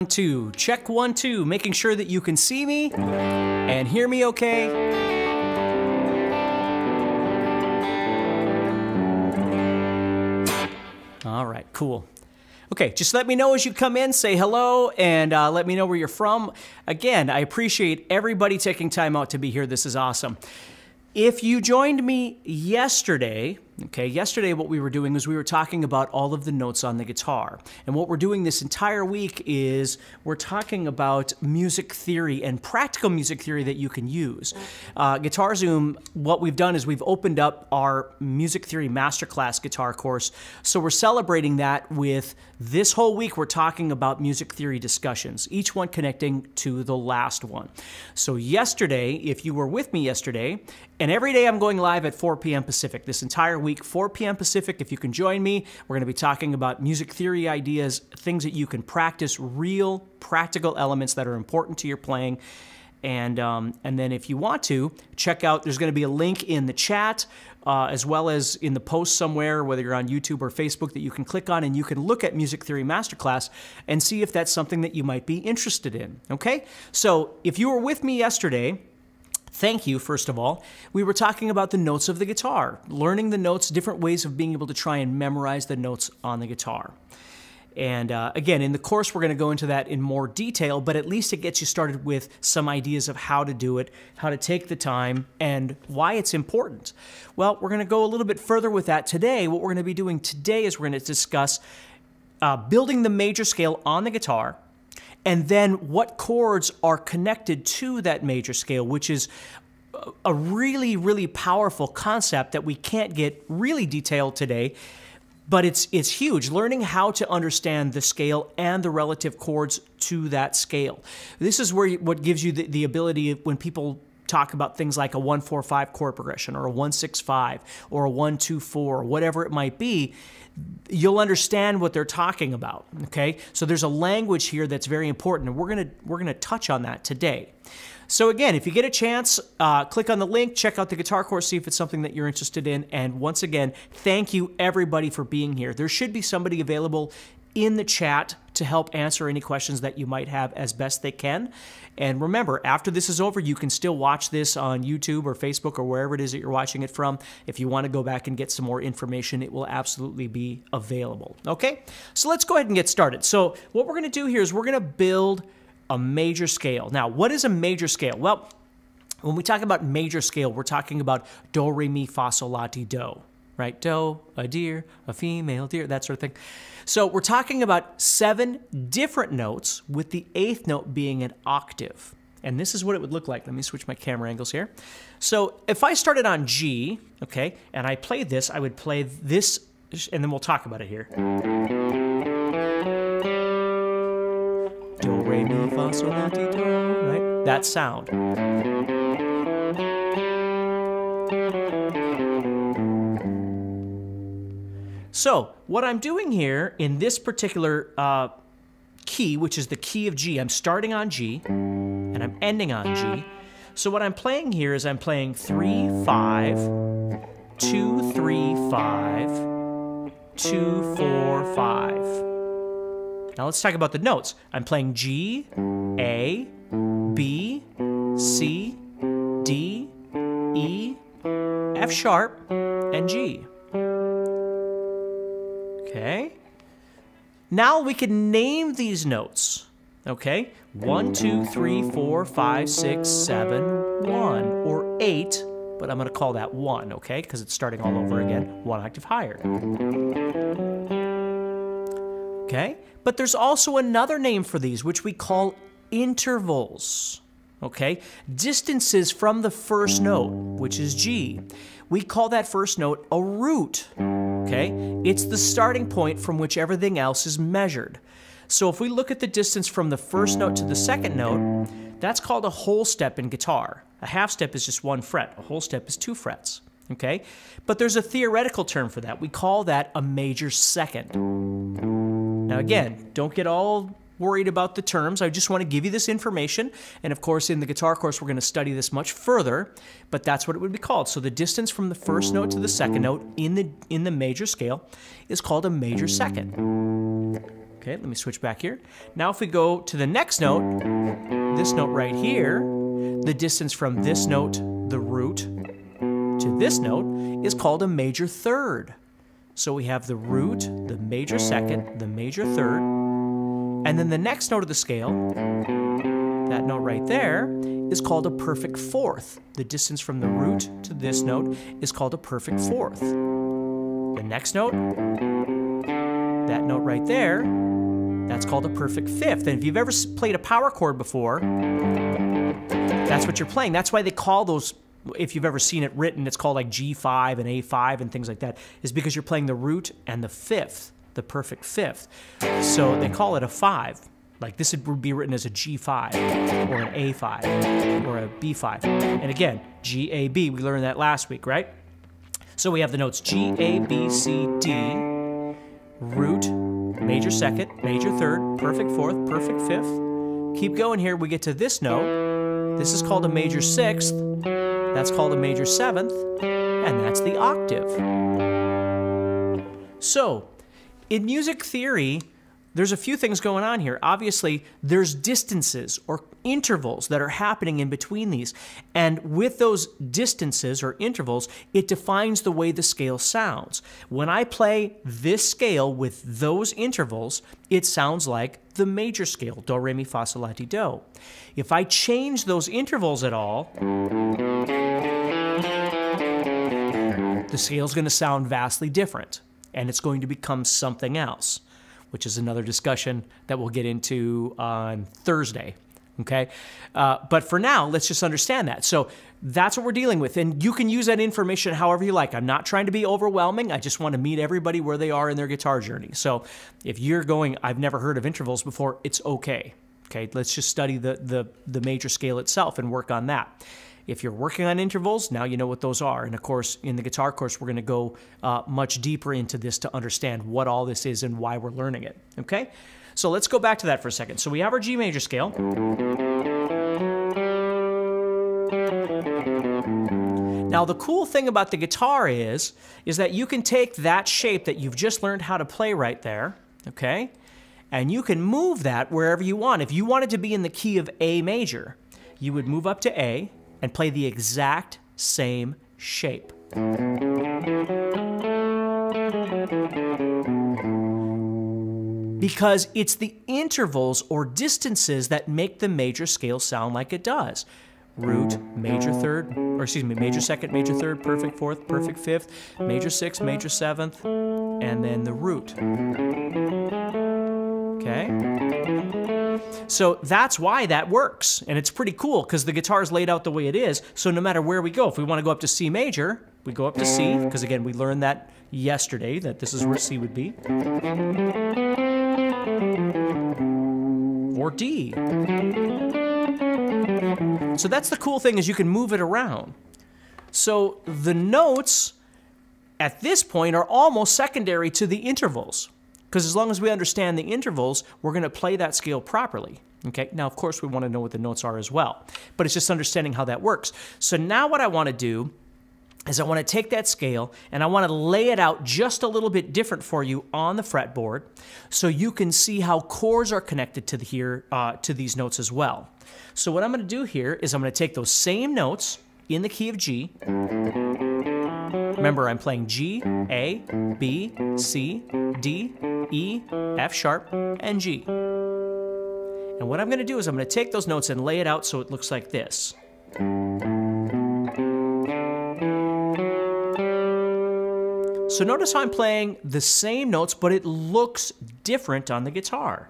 Two, check 1 2, making sure that you can see me and hear me okay. All right, cool. Okay, just let me know as you come in, say hello, and let me know where you're from. Again, I appreciate everybody taking time out to be here. This is awesome. If you joined me yesterday, okay, yesterday what we were doing was we were talking about all of the notes on the guitar. And what we're doing this entire week is we're talking about music theory and practical music theory that you can use. Guitar Zoom, what we've done is we've opened up our Music Theory Masterclass guitar course. So we're celebrating that with this whole week we're talking about music theory discussions, each one connecting to the last one. So yesterday, if you were with me yesterday, and every day I'm going live at 4 p.m. Pacific, this entire week, 4 p.m. Pacific, if you can join me, we're going to be talking about music theory ideas, things that you can practice, real practical elements that are important to your playing. And then if you want to, check out, there's going to be a link in the chat, as well as in the post somewhere, whether you're on YouTube or Facebook, that you can click on and you can look at Music Theory Masterclass and see if that's something that you might be interested in, okay? So if you were with me yesterday, thank you, first of all. We were talking about the notes of the guitar, learning the notes, different ways of being able to try and memorize the notes on the guitar. And again, in the course, we're going to go into that in more detail, but at least it gets you started with some ideas of how to do it, how to take the time, and why it's important. Well, we're going to go a little bit further with that today. What we're going to be doing today is we're going to discuss building the major scale on the guitar, and then what chords are connected to that major scale, which is a really, really powerful concept that we can't get really detailed today, but it's huge. Learning how to understand the scale and the relative chords to that scale. This is where what gives you the ability, when people talk about things like a 1-4-5 chord progression or a 1-6-5 or a 1-2-4, whatever it might be, you'll understand what they're talking about, okay? So there's a language here that's very important, and we're gonna touch on that today. So again, if you get a chance, click on the link, check out the guitar course, see if it's something that you're interested in. And once again, thank you everybody for being here. There should be somebody available in the chat to help answer any questions that you might have as best they can. And remember, after this is over, you can still watch this on YouTube or Facebook or wherever it is that you're watching it from. If you want to go back and get some more information, it will absolutely be available. Okay, so let's go ahead and get started. So what we're going to do here is we're going to build a major scale. Now, what is a major scale? Well, when we talk about major scale, we're talking about do, re, mi, fa, sol, la, ti, do, right? Do, a deer, a female deer, that sort of thing. So we're talking about 7 different notes, with the 8th note being an octave. And this is what it would look like. Let me switch my camera angles here. So if I started on G, okay, and I played this, I would play this, and then we'll talk about it here. Do, re, mi, fa, sol, la, ti, do, right? That sound. So what I'm doing here in this particular key, which is the key of G, I'm starting on G, and I'm ending on G. So what I'm playing here is I'm playing 3, 5, 2, 3, 5, 2, 4, 5. Now let's talk about the notes. I'm playing G, A, B, C, D, E, F sharp, and G. Okay. Now we can name these notes. Okay. 1, 2, 3, 4, 5, 6, 7, 1, or 8, but I'm going to call that 1, okay, because it's starting all over again, 1 octave higher. Okay. But there's also another name for these, which we call intervals, okay? Distances from the first note, which is G. We call that first note a root, okay? It's the starting point from which everything else is measured. So if we look at the distance from the first note to the second note, that's called a whole step in guitar. A half step is just 1 fret. A whole step is 2 frets, okay? But there's a theoretical term for that. We call that a major second. Now again, don't get all worried about the terms. I just want to give you this information. And of course, in the guitar course, we're going to study this much further, but that's what it would be called. So the distance from the first note to the second note in the major scale is called a major second. Okay, let me switch back here. Now if we go to the next note, this note right here, the distance from this note, the root, to this note is called a major third. So we have the root, the major second, the major third, and then the next note of the scale, that note right there, is called a perfect fourth. The distance from the root to this note is called a perfect fourth. The next note, that note right there, that's called a perfect fifth. And if you've ever played a power chord before, that's what you're playing. That's why they call those, if you've ever seen it written, it's called like G5 and A5 and things like that, is because you're playing the root and the fifth, the perfect fifth. So they call it a 5. Like this would be written as a G5 or an A5 or a B5. And again, G, A, B, we learned that last week, right? So we have the notes G, A, B, C, D, root, major second, major third, perfect fourth, perfect fifth. Keep going here, we get to this note. This is called a major sixth. That's called a major seventh. And that's the octave. So, in music theory, there's a few things going on here. Obviously, there's distances or intervals that are happening in between these. And with those distances or intervals, it defines the way the scale sounds. When I play this scale with those intervals, it sounds like the major scale, do, re, mi, fa, sol, la, ti, do. If I change those intervals at all, the scale's going to sound vastly different, and it's going to become something else, which is another discussion that we'll get into on Thursday, okay? But for now, let's just understand that. So that's what we're dealing with, and you can use that information however you like. I'm not trying to be overwhelming. I just want to meet everybody where they are in their guitar journey. So if you're going, I've never heard of intervals before, it's okay. Okay, let's just study the major scale itself and work on that. If you're working on intervals, now you know what those are. And of course, in the guitar course, we're going to go much deeper into this to understand what all this is and why we're learning it. Okay? So let's go back to that for a second. So we have our G major scale. Now, the cool thing about the guitar is that you can take that shape that you've just learned how to play right there, okay? And you can move that wherever you want. If you wanted to be in the key of A major, you would move up to A and play the exact same shape. Because it's the intervals or distances that make the major scale sound like it does. Root, major third, or excuse me, major second, major third, perfect fourth, perfect fifth, major sixth, major seventh, and then the root. Okay? So that's why that works, and it's pretty cool because the guitar is laid out the way it is, so no matter where we go, if we want to go up to C major, we go up to C, because again, we learned that yesterday, that this is where C would be. Or D. So that's the cool thing, is you can move it around. So the notes at this point are almost secondary to the intervals. Because as long as we understand the intervals, we're going to play that scale properly. Okay? Now, of course, we want to know what the notes are as well. But it's just understanding how that works. So now what I want to do is I want to take that scale and I want to lay it out just a little bit different for you on the fretboard so you can see how chords are connected to these notes as well. So what I'm going to do here is I'm going to take those same notes in the key of G. Remember, I'm playing G, A, B, C, D, E, F sharp, and G. And what I'm going to do is I'm going to take those notes and lay it out so it looks like this. So notice how I'm playing the same notes, but it looks different on the guitar.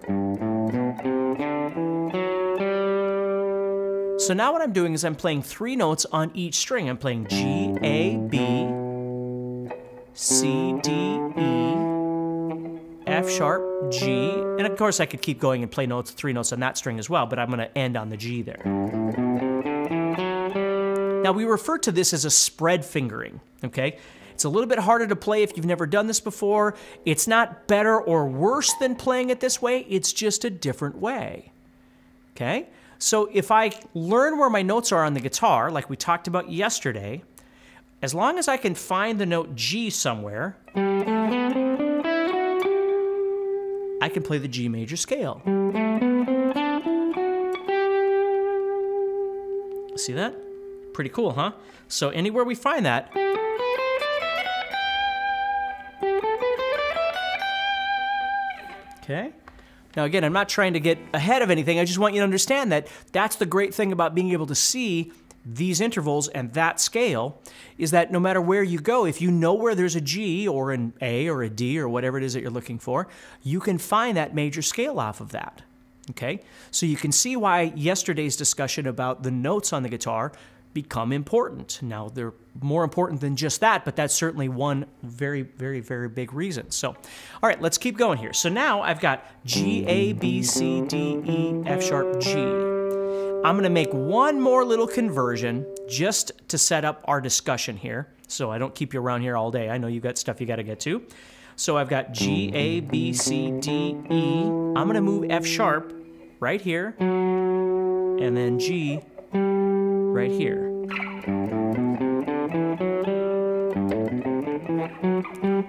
So now what I'm doing is I'm playing 3 notes on each string. I'm playing G, A, B, C, D, E, F sharp, G, and of course I could keep going and play 3 notes on that string as well, but I'm going to end on the G there. Now we refer to this as a spread fingering, okay? It's a little bit harder to play if you've never done this before. It's not better or worse than playing it this way, it's just a different way, okay? So if I learn where my notes are on the guitar, like we talked about yesterday, as long as I can find the note G somewhere, I can play the G major scale. See that? Pretty cool, huh? So anywhere we find that, okay? Now again, I'm not trying to get ahead of anything. I just want you to understand that that's the great thing about being able to see these intervals and that scale, is that no matter where you go, if you know where there's a G or an A or a D or whatever it is that you're looking for, you can find that major scale off of that. Okay? So you can see why yesterday's discussion about the notes on the guitar become important. Now, they're more important than just that, but that's certainly one very, very, very big reason. So, all right, let's keep going here. So now I've got G, A, B, C, D, E, F sharp, G. I'm going to make one more little conversion just to set up our discussion here, so I don't keep you around here all day. I know you've got stuff you got to get to. So I've got G, A, B, C, D, E. I'm going to move F sharp right here, and then G right here.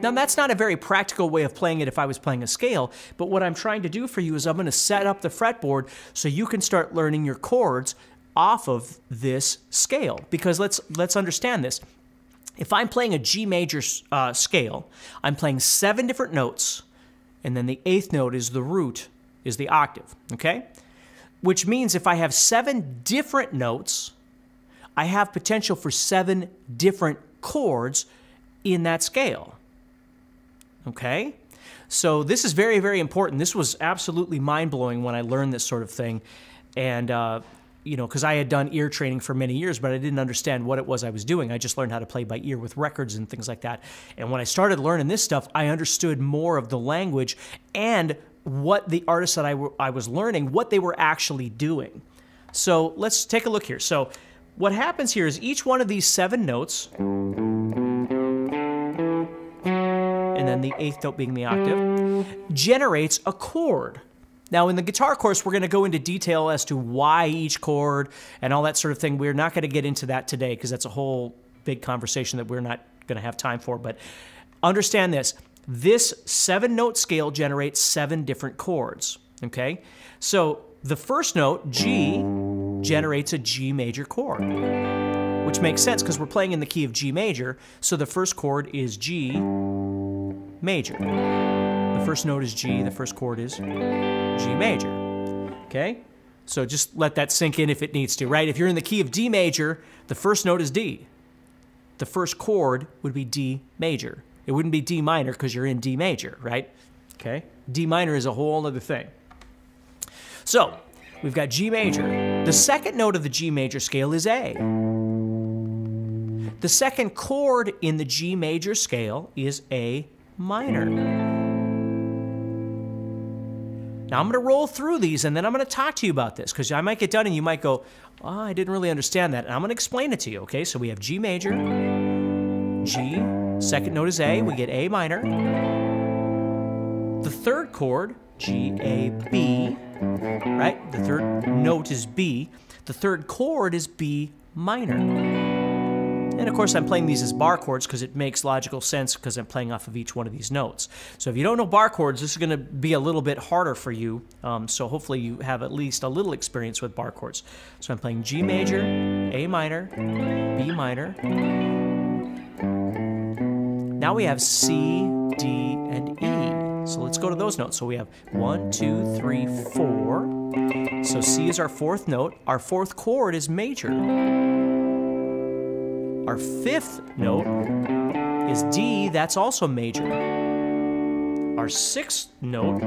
Now, that's not a very practical way of playing it if I was playing a scale, but what I'm trying to do for you is I'm going to set up the fretboard so you can start learning your chords off of this scale. Because let's understand this. If I'm playing a G major scale, I'm playing 7 different notes, and then the 8th note is the root, is the octave, okay? Which means if I have 7 different notes, I have potential for 7 different chords in that scale. Okay? So this is very, very important. This was absolutely mind-blowing when I learned this sort of thing. And, you know, because I had done ear training for many years, but I didn't understand what it was I was doing. I just learned how to play by ear with records and things like that. And when I started learning this stuff, I understood more of the language and what the artists that I was learning, what they were actually doing. So let's take a look here. So what happens here is each one of these 7 notes, and then the 8th note being the octave, generates a chord. Now, in the guitar course, we're going to go into detail as to why each chord and all that sort of thing. We're not going to get into that today because that's a whole big conversation that we're not going to have time for. But understand this. This 7-note scale generates 7 different chords, okay? So the first note, G, generates a G major chord, which makes sense because we're playing in the key of G major, so the first chord is G major. The first note is G, the first chord is G major, okay? So just let that sink in if it needs to, right? If you're in the key of D major, the first note is D. The first chord would be D major. It wouldn't be D minor because you're in D major, right? Okay? D minor is a whole other thing. So, we've got G major. The second note of the G major scale is A. The second chord in the G major scale is A minor. Now, I'm going to roll through these, and then I'm going to talk to you about this, because I might get done and you might go, oh, I didn't really understand that. And I'm going to explain it to you, okay? So we have G major, G, second note is A, we get A minor. The third chord, G, A, B, right? The third note is B. The third chord is B minor. And of course, I'm playing these as bar chords because it makes logical sense because I'm playing off of each one of these notes. So if you don't know bar chords, this is going to be a little bit harder for you. So hopefully you have at least a little experience with bar chords. So I'm playing G major, A minor, B minor. Now we have C, D, and E. So let's go to those notes. So we have 1, 2, 3, 4. So C is our fourth note. Our fourth chord is major. Our fifth note is D, that's also major. Our sixth note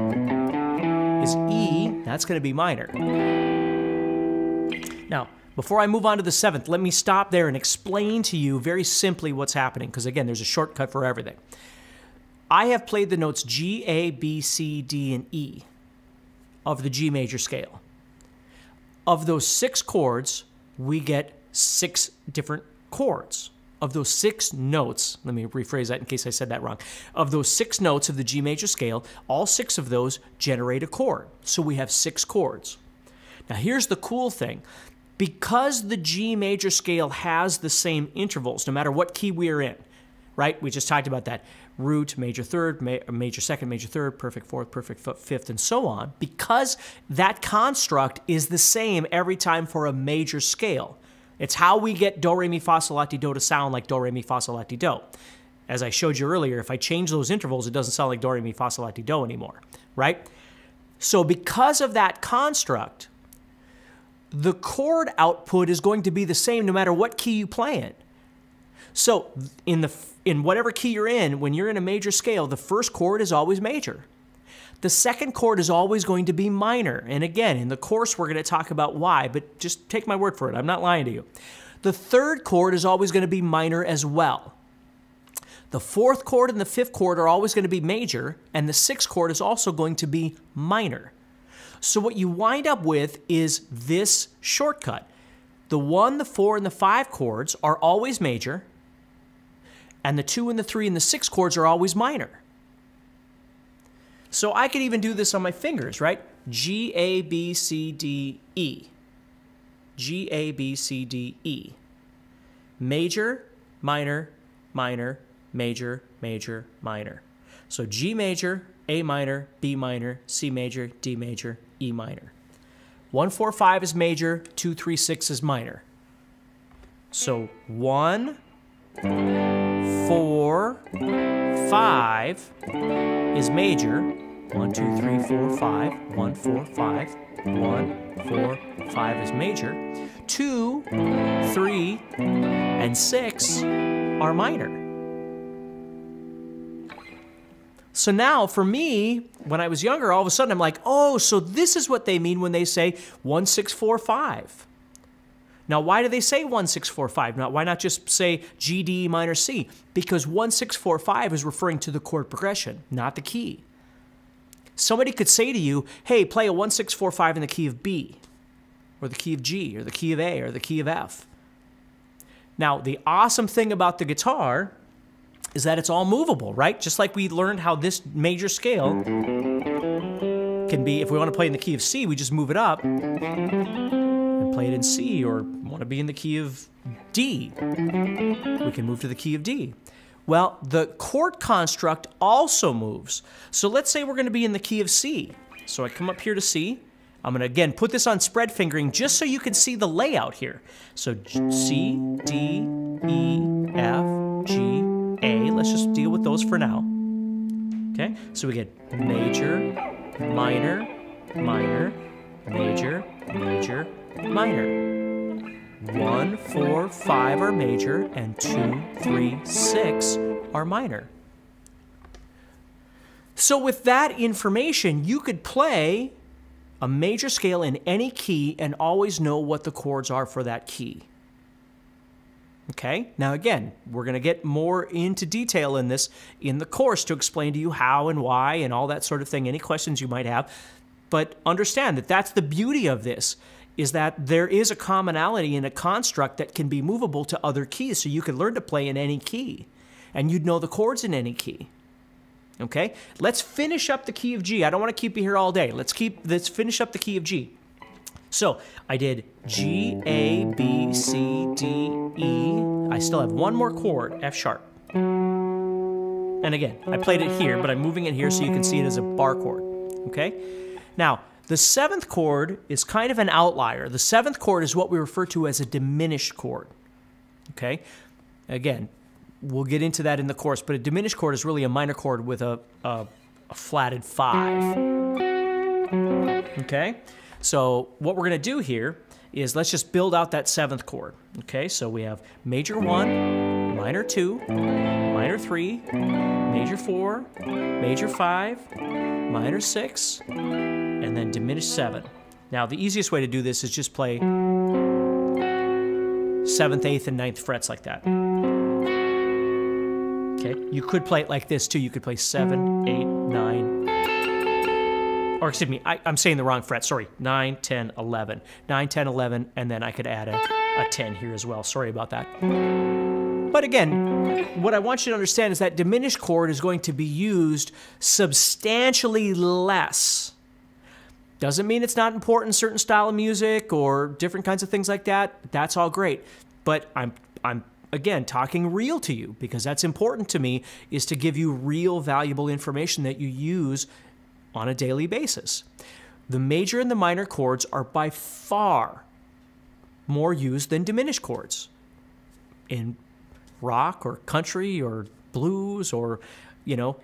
is E, that's going to be minor. Now, before I move on to the seventh, let me stop there and explain to you very simply what's happening, because again, there's a shortcut for everything. I have played the notes G, A, B, C, D, and E of the G major scale. Of those 6 chords, we get 6 different chords. Of those 6 notes, let me rephrase that in case I said that wrong. Of those 6 notes of the G major scale, all 6 of those generate a chord. So we have 6 chords. Now here's the cool thing. Because the G major scale has the same intervals, no matter what key we are in, right? We just talked about that. Root, major third, major second, major third, perfect fourth, perfect fifth, and so on, because that construct is the same every time for a major scale. It's how we get do, re, mi, fa, sol, la, ti, do to sound like do, re, mi, fa, sol, la, ti, do. As I showed you earlier, if I change those intervals, it doesn't sound like do, re, mi, fa, sol, la, ti, do anymore, right? So because of that construct, the chord output is going to be the same no matter what key you play in. So in whatever key you're in, when you're in a major scale, the first chord is always major. The second chord is always going to be minor. And again, in the course, we're going to talk about why, but just take my word for it. I'm not lying to you. The third chord is always going to be minor as well. The fourth chord and the fifth chord are always going to be major, and the sixth chord is also going to be minor. So what you wind up with is this shortcut. The 1, the 4, and the 5 chords are always major, and the 2 and the 3 and the 6 chords are always minor. So I could even do this on my fingers, right? G, A, B, C, D, E. G, A, B, C, D, E. Major, minor, minor, major, major, minor. So G major, A minor, B minor, C major, D major, E minor. 1, 4, 5 is major, 2, 3, 6 is minor. So 1, 4, 5 is major. 1, 2, 3, 4, 5. 1, 4, 5. 1, 4, 5 is major. 2, 3, and 6 are minor. So now, for me, when I was younger, all of a sudden I'm like, oh, so this is what they mean when they say 1, 6, 4, 5. Now, why do they say 1, 6, 4, 5? Now, why not just say G, D, E minor, C? Because 1, 6, 4, 5 is referring to the chord progression, not the key. Somebody could say to you, hey, play a 1, 6, 4, 5 in the key of B, or the key of G, or the key of A, or the key of F. Now, the awesome thing about the guitar is that it's all movable, right? Just like we learned how this major scale can be, if we want to play in the key of C, we just move it up and play it in C, or want to be in the key of D, we can move to the key of D. Well, the chord construct also moves. So let's say we're going to be in the key of C. So I come up here to C. I'm going to, again, put this on spread fingering just so you can see the layout here. So C, D, E, F, G, A. Let's just deal with those for now. Okay? So we get major, minor, minor, major, major, minor. 1, 4, 5 are major, and 2, 3, 6 are minor. So with that information, you could play a major scale in any key and always know what the chords are for that key. Okay? Now again, we're going to get more into detail in this in the course to explain to you how and why and all that sort of thing, any questions you might have. But understand that that's the beauty of this, is that there is a commonality in a construct that can be movable to other keys, so you can learn to play in any key, and you'd know the chords in any key. Okay? Let's finish up the key of G. I don't want to keep you here all day. Let's finish up the key of G. So I did G, A, B, C, D, E. I still have one more chord, F sharp. And again, I played it here, but I'm moving it here so you can see it as a bar chord. Okay? Now, the 7th chord is kind of an outlier. The 7th chord is what we refer to as a diminished chord. Okay? Again, we'll get into that in the course, but a diminished chord is really a minor chord with a flatted 5. Okay? So what we're going to do here is let's just build out that 7th chord. Okay? So we have major 1, minor 2, minor 3, major 4, major 5, minor 6, and then diminished 7. Now, the easiest way to do this is just play 7th, 8th, and 9th frets like that. Okay? You could play it like this, too. You could play 7, 8, 9, or excuse me, I'm saying the wrong fret. Sorry, 9, 10, 11. 9, 10, 11, and then I could add a 10 here as well. Sorry about that. But again, what I want you to understand is that diminished chord is going to be used substantially less. Doesn't mean it's not important in certain style of music or different kinds of things like that. That's all great. But I'm again, talking real to you, because that's important to me, is to give you real valuable information that you use on a daily basis. The major and the minor chords are by far more used than diminished chords in rock or country or blues or,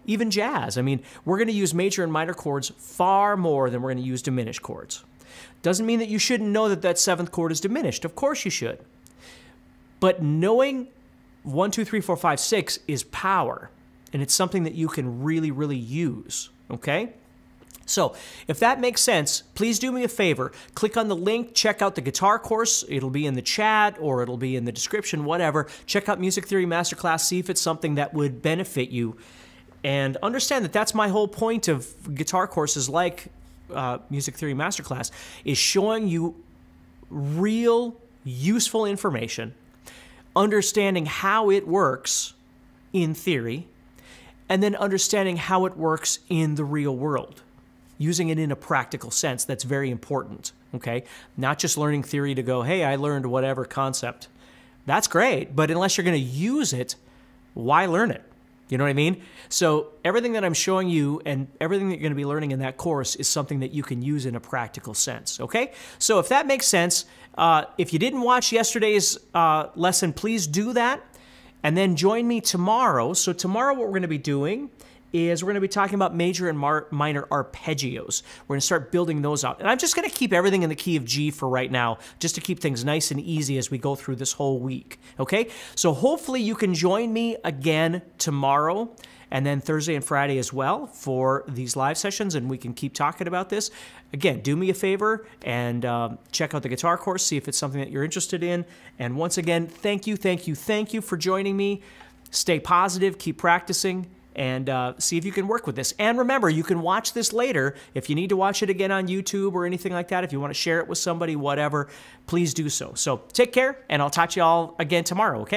even jazz. I mean, we're going to use major and minor chords far more than we're going to use diminished chords. Doesn't mean that you shouldn't know that that seventh chord is diminished. Of course you should. But knowing 1, 2, 3, 4, 5, 6 is power, and it's something that you can really, really use, okay? So if that makes sense, please do me a favor. Click on the link, check out the guitar course. It'll be in the chat or it'll be in the description, whatever. Check out Music Theory Masterclass, see if it's something that would benefit you. And understand that that's my whole point of guitar courses like Music Theory Masterclass, is showing you real, useful information, understanding how it works in theory, and then understanding how it works in the real world. Using it in a practical sense, that's very important, okay? Not just learning theory to go, hey, I learned whatever concept. That's great, but unless you're going to use it, why learn it? You know what I mean? So everything that I'm showing you and everything that you're going to be learning in that course is something that you can use in a practical sense, okay? So if that makes sense, if you didn't watch yesterday's lesson, please do that, and then join me tomorrow. So tomorrow what we're going to be doing is we're going to be talking about major and minor arpeggios. We're going to start building those out. And I'm just going to keep everything in the key of G for right now, just to keep things nice and easy as we go through this whole week, okay? So hopefully you can join me again tomorrow, and then Thursday and Friday as well for these live sessions, and we can keep talking about this. Again, do me a favor and check out the guitar course, see if it's something that you're interested in. And once again, thank you for joining me. Stay positive, keep practicing, and see if you can work with this. And remember, you can watch this later. If you need to watch it again on YouTube or anything like that, if you want to share it with somebody, whatever, please do so. So take care, and I'll talk to you all again tomorrow, okay?